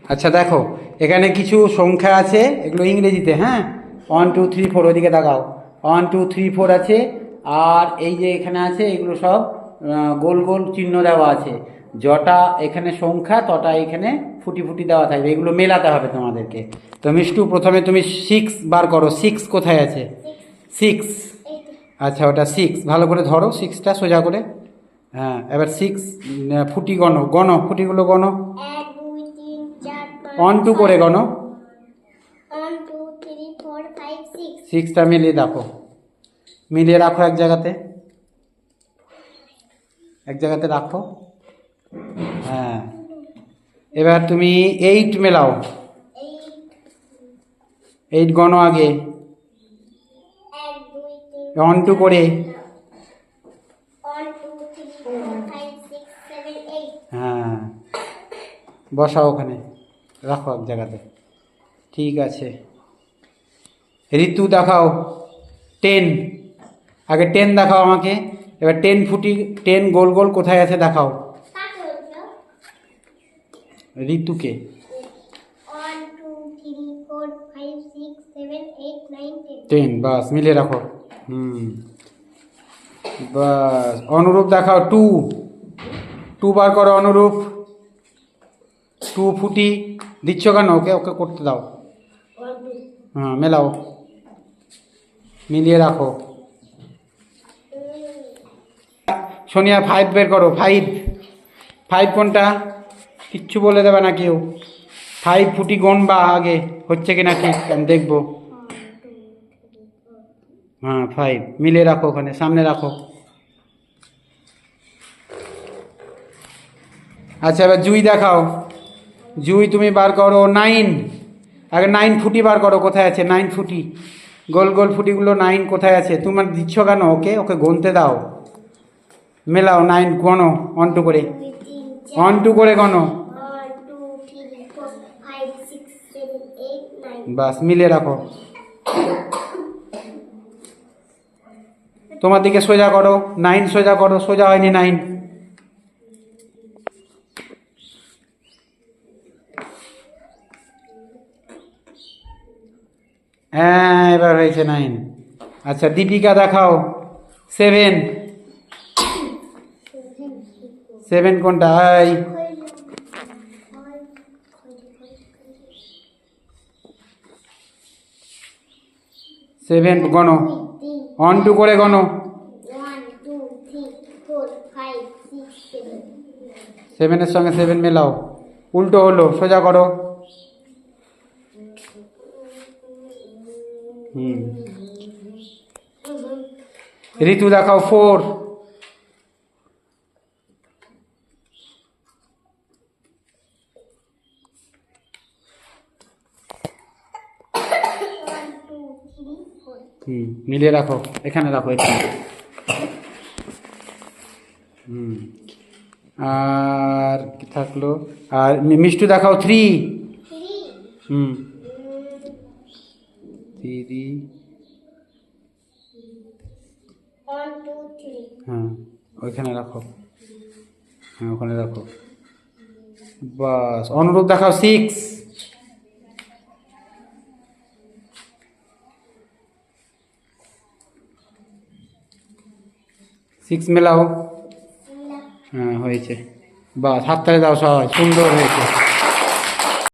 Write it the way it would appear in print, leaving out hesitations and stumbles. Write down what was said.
আচ্ছা দেখো, এখানে কিছু সংখ্যা আছে, এগুলো ইংরেজিতে। হ্যাঁ, 1 2 3 4, ওইদিকে দেখাও। 1 2 3 4 আছে। আর এই যে এখানে আছে, এগুলো সব গোল গোল চিহ্ন দেওয়া আছে। যটা এখানে সংখ্যা তটা এখানে ফুটি ফুটি দেওয়া থাকবে, এগুলো মেলাতে হবে তোমাদেরকে। তো মিষ্টু, প্রথমে তুমি 6 বার করো। 6 কোথায় আছে? 6। আচ্ছা, ওটা 6 ভালো করে ধরো, 6টা সোজা করে। হ্যাঁ, এবার 6 ফুটি গণো, গণো ফুটিগুলো গণো। 1 2 3 4 1 2 করে গণো। 1 2 3 4 5 6। 6টা মিলিয়ে দেখো, মিলিয়ে রাখো এক জায়গাতে, এক জায়গাতে রাখো। হ্যাঁ, এবার তুমি 8 মেলাও। 8 গণো আগে, 1 2 3 1 2 করে। 1 2 3 4 5 6 7 8। হ্যাঁ, বসাও ওখানে, রাখো এক জায়গাতে। ঠিক আছে, ঋতু দেখাও। 10 আগে 10 দেখাও আমাকে। এবার 10 ফুটি, 10 গোল গোল কোথায় আছে দেখাও ঋতুকে। 1 2 3 4 5 6 7 8 9 10, বাস মিলিয়ে রাখো। বাস, অনুরূপ দেখাও। 2 2 বার করো অনুরূপ। 2 ফুটি দিচ্ছ কেন? ওকে ওকে করতে দাও। হ্যাঁ, মেলাও, মিলিয়ে রাখো। সোনিয়া 5 বের করো। 5 5 কোনটা? কিচ্ছু বলে দেবে না কেউ। 5 ফুটি গণবা আগে, হচ্ছে কিনা ঠিক আমি দেখবো। হ্যাঁ, 5 মিলিয়ে রাখো, ওখানে সামনে রাখো। আচ্ছা, এবার জুই দেখাও। জুই তুমি বার করো 9। আগে 9 ফুটি বার করো, কোথায় আছে 9 ফুটি? গোল গোল ফুটিগুলো 9 কোথায় আছে? তোমার দিচ্ছ কেন? ওকে ওকে গুনতে দাও, মেলাও। 9 গণো 1 2 করে, 1 2 করে গণো। 1 2 3 4 5 6 7 8 9। বাস মিলিয়ে রাখো। তোমার দিকে সোজা করো, 9 সোজা করো। সোজা হয়নি 9। হ্যাঁ, এবার হয়েছে 9। আচ্ছা, দীপিকা দেখাও। 7 7 কোনটা? এই 7 গণো, 1 2 করে গণো। 1 2 3 4 5 6 7। 7 এর সঙ্গে 7 মেলাও, উল্টো হলো, সোজা করো। ঋতু দেখাও। 4 মিলিয়ে রাখো, এখানে রাখো এখানে। আর কি থাকলো? আর মিষ্টু দেখাও। 3 3 1 2 3। হ্যাঁ, ওইখানে রাখো। হ্যাঁ, ওখানে রাখো। বাস, অনুরূপ দেখাও। 6 6 মেলাও। হ্যাঁ, হয়েছে। বাস, হাততালি দাও সবাই, সুন্দর হয়েছে।